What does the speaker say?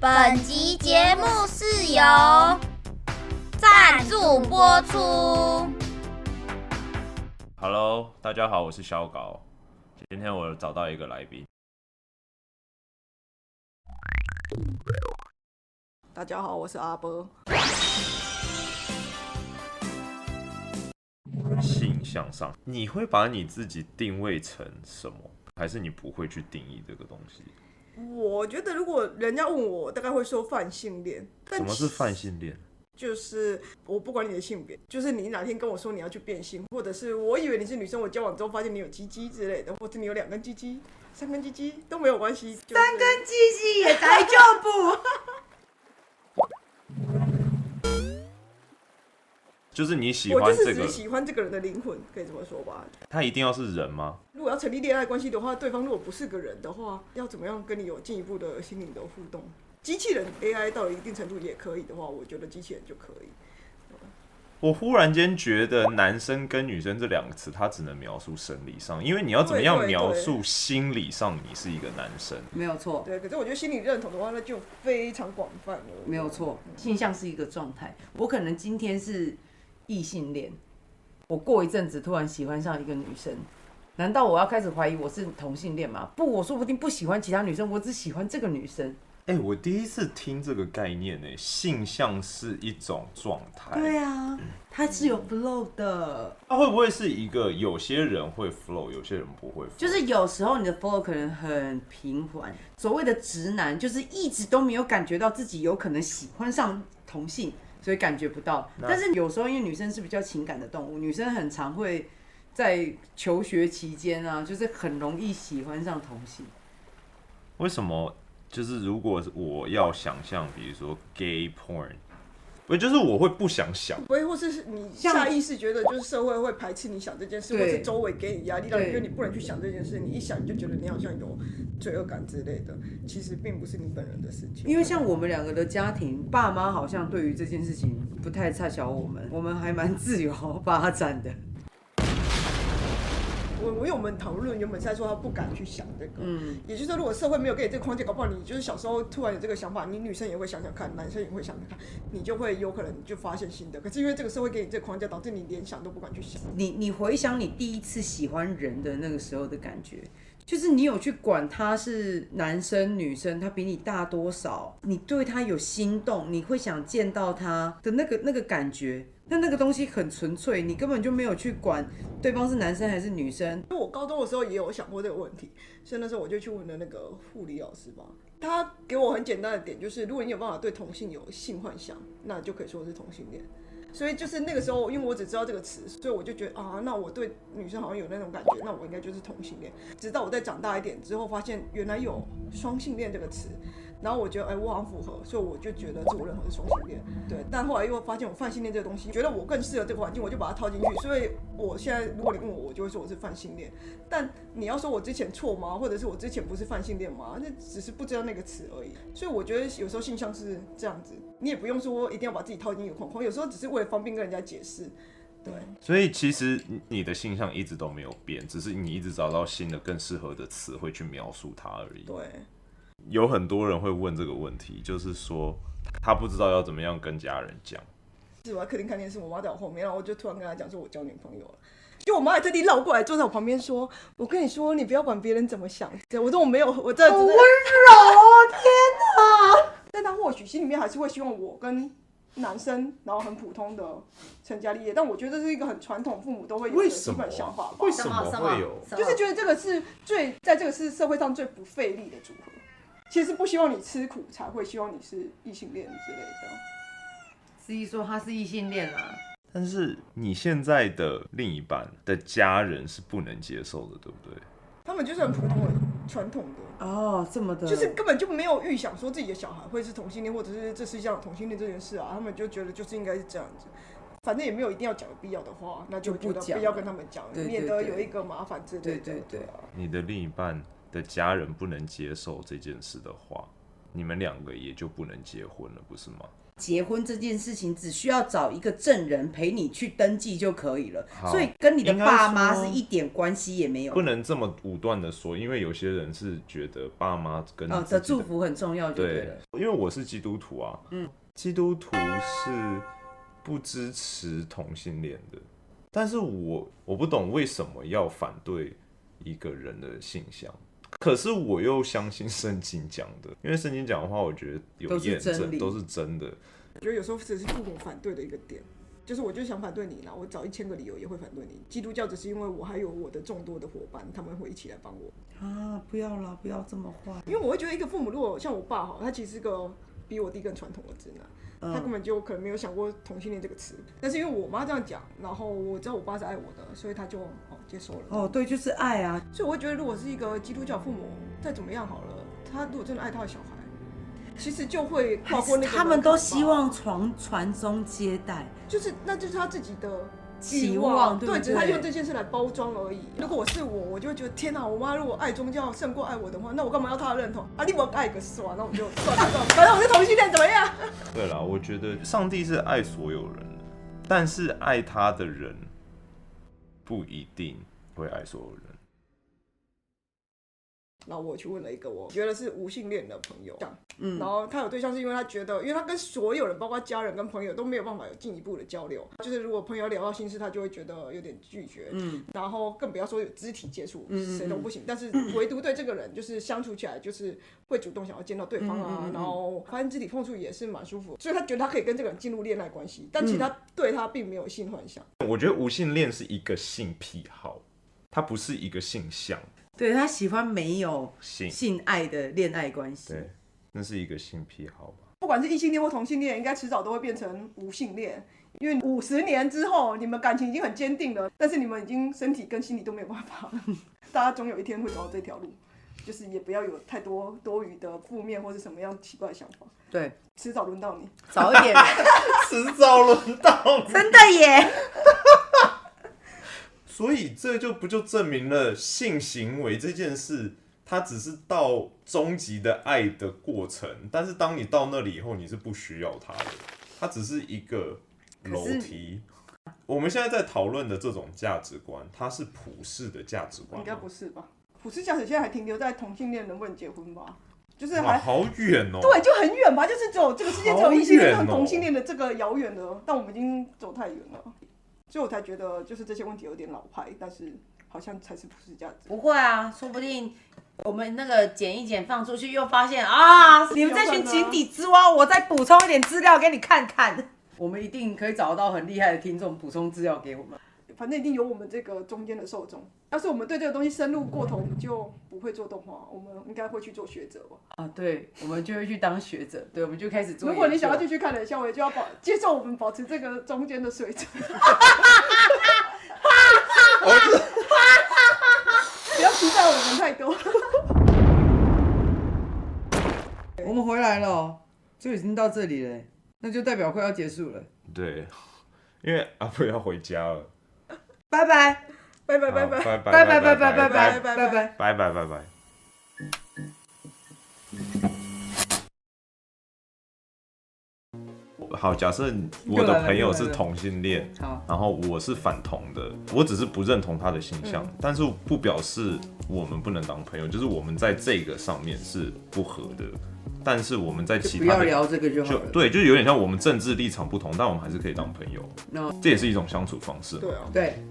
本集节目是由赞助播出。Hello， 大家好，我是小高。今天我找到一个来宾。大家好，我是阿波。性向上，你会把你自己定位成什么？还是你不会去定义这个东西？我觉得如果人家问我，大概会说泛性恋。什么是泛性恋？就是我不管你的性别，就是你哪天跟我说你要去变性，或者是我以为你是女生，我交往之后发现你有鸡鸡之类的，或者你有2根鸡鸡、3根鸡鸡都没有关系。3根鸡鸡也大丈夫。就是你喜欢这个，我就是只喜欢这个人的灵魂，可以这么说吧。他一定要是人吗？如果要成立恋爱关系的话，对方如果不是个人的话，要怎么样跟你有进一步的心灵的互动？机器人 AI 到了一定程度也可以的话，我觉得机器人就可以。我忽然间觉得男生跟女生这2个词，它只能描述生理上，因为你要怎么样描述心理上你是一个男生？没有错。对，可是我觉得心理认同的话，那就非常广泛了。没有错，性向是一个状态。我可能今天是异性恋，我过一阵子突然喜欢上一个女生，难道我要开始怀疑我是同性恋吗？不，我说不定不喜欢其他女生，我只喜欢这个女生。我第一次听这个概念性向是一种状态。对啊，它是有 flow 的。会不会是一个有些人会 flow， 有些人不会 flow？ 就是有时候你的 flow 可能很平缓。所谓的直男，就是一直都没有感觉到自己有可能喜欢上同性，所以感觉不到。但是有时候因为女生是比较情感的动物，女生很常会在求学期间啊，就是很容易喜欢上同性。为什么？就是如果我要想象，比如说 gay porn， 就是我会不想想，不会，或是你下意识觉得就是社会会排斥你想这件事，或是周围给你压力，让你觉得你不能去想这件事，你一想你就觉得你好像有罪恶感之类的，其实并不是你本人的事情。因为像我们2个的家庭，爸妈好像对于这件事情不太差小我们还蛮自由发展的。因为我们讨论原本是在说他不敢去想这个，也就是说，如果社会没有给你这个框架，搞不好你就是小时候突然有这个想法，你女生也会想想看，男生也会想想看，你就会有可能就发现新的。可是因为这个社会给你这个框架，导致你连想都不敢去想。你回想你第一次喜欢人的那个时候的感觉，就是你有去管他是男生女生，他比你大多少，你对他有心动，你会想见到他的那个感觉。那个东西很纯粹，你根本就没有去管对方是男生还是女生。我高中的时候也有想过这个问题，所以那时候我就去问了那个护理老师吧。他给我很简单的点，就是如果你有办法对同性有性幻想，那就可以说是同性恋。所以就是那个时候，因为我只知道这个词，所以我就觉得啊，那我对女生好像有那种感觉，那我应该就是同性恋。直到我再长大一点之后，发现原来有双性恋这个词。然后我觉得，我好像符合，所以我就觉得自我认同是双性恋，对。但后来又发现我泛性恋这个东西，觉得我更适合这个环境，我就把它套进去。所以我现在，如果你问我，我就会说我是泛性恋。但你要说我之前错吗？或者是我之前不是泛性恋吗？那只是不知道那个词而已。所以我觉得有时候性向是这样子，你也不用说一定要把自己套进一个框框，有时候只是为了方便跟人家解释。对，所以其实你的性向一直都没有变，只是你一直找到新的更适合的词汇去描述它而已。对。有很多人会问这个问题，就是说他不知道要怎么样跟家人讲。是我在客厅看电视，我妈在我后面，然后我就突然跟她讲说我交女朋友了。就我妈还特地绕过来坐在我旁边说：“我跟你说，你不要管别人怎么想。”我说我没有，我真的好温柔哦，天哪！但她或许心里面还是会希望我跟男生，然后很普通的成家立业。但我觉得这是一个很传统，父母都会有的基本想法吧。为什么会有？就是觉得这个是在这个是社会上最不费力的组合。其实不希望你吃苦，才会希望你是异性恋之类的。司仪说他是异性恋啊，但是你现在的另一半的家人是不能接受的，对不对？他们就是很普通的、传统的哦，这么的，就是根本就没有预想说自己的小孩会是同性恋，或者是这世界上有同性恋这件事啊。他们就觉得就是应该是这样子，反正也没有一定要讲的必要的话，那就觉得不要跟他们讲，免得有一个麻烦之类的。对。啊，你的另一半的家人不能接受这件事的话，你们2个也就不能结婚了，不是吗？结婚这件事情只需要找一个证人陪你去登记就可以了，好所以跟你的爸妈是一点关系也没有。不能这么武断的说，因为有些人是觉得爸妈跟你的祝福很重要就对了。因为我是基督徒啊，基督徒是不支持同性恋的，但是我不懂为什么要反对一个人的性向。可是我又相信圣经讲的，因为圣经讲的话，我觉得有验证，都是真的。我觉得有时候只是父母反对的一个点，就是我就想反对你啦，我找1000个理由也会反对你。基督教只是因为我还有我的众多的伙伴，他们会一起来帮我。不要啦，不要这么坏。因为我会觉得一个父母如果像我爸哈，他其实是个比我弟更传统的直男，他根本就可能没有想过同性恋这个词。但是因为我妈这样讲，然后我知道我爸是爱我的，所以他就接受了。对，就是爱啊。所以我会觉得，如果是一个基督教父母，再怎么样好了，他如果真的爱他的小孩，其实就会跨过那个门槛吧。他们都希望传宗接代，那就是他自己的期望，对，只是他用这件事来包装而已。如果我是我就会觉得天哪，我妈如果爱宗教胜过爱我的话，那我干嘛要她的认同啊？你不爱个算，那我就算了，反正我是同性恋怎么样？对啦，我觉得上帝是爱所有人的，但是爱他的人不一定会爱所有人。然后我去问了一个我觉得是无性恋的朋友，然后他有对象是因为他觉得，因为他跟所有人，包括家人跟朋友都没有办法有进一步的交流，就是如果朋友聊到心事，他就会觉得有点拒绝，然后更不要说有肢体接触，谁都不行。但是唯独对这个人，就是相处起来就是会主动想要见到对方啊，然后发现肢体碰触也是蛮舒服，所以他觉得他可以跟这个人进入恋爱关系，但其实他对他并没有性幻想。我觉得无性恋是一个性癖好，它不是一个性向。对，他喜欢没有性爱的恋爱关系，对，那是一个性癖好吧。不管是异性恋或同性恋，应该迟早都会变成无性恋，因为50年之后，你们感情已经很坚定了，但是你们已经身体跟心理都没有办法了。大家总有一天会走到这条路，就是也不要有太多多余的负面或是什么样奇怪的想法。对，迟早轮到你，早一点，迟早轮到你，真的耶。所以这不就证明了性行为这件事，它只是到终极的爱的过程，但是当你到那里以后，你是不需要它的，它只是一个楼梯。我们现在在讨论的这种价值观，它是普世的价值观吗？应该不是吧？普世价值现在还停留在同性恋能不能结婚吧？就是还好远哦。对，就很远吧，就是只有这个世界只有异性恋和同性恋的这个遥远的，但我们已经走太远了。所以我才觉得，就是这些问题有点老派，但是好像才是普世价值。不会啊，说不定我们那个剪一剪放出去，又发现啊，你们这群井底之蛙，我再补充一点资料给你看看。我们一定可以找到很厉害的听众补充资料给我们。反正一定有我们这个中间的受众。要是我们对这个东西深入过头，我们就不会做动画，我们应该会去做学者吧？对，我们就会去当学者，对，我们就开始做研究。如果你想要继续看的校委，就要接受我们保持这个中间的水准。不要期待我们太多。我们回来了，就已经到这里了，那就代表快要结束了。对，因为阿布要回家了。拜拜，拜拜拜拜拜拜拜拜拜拜拜拜拜拜拜拜拜。好，假设我的朋友是同性恋，然后我是反同的，我只是不认同他的形象，但是不表示我们不能当朋友，就是我们在这个上面是不合的，但是我们在其他的不要聊这个就好了。对，就有点像我们政治立场不同，但我们还是可以当朋友，这也是一种相处方式。对啊，对。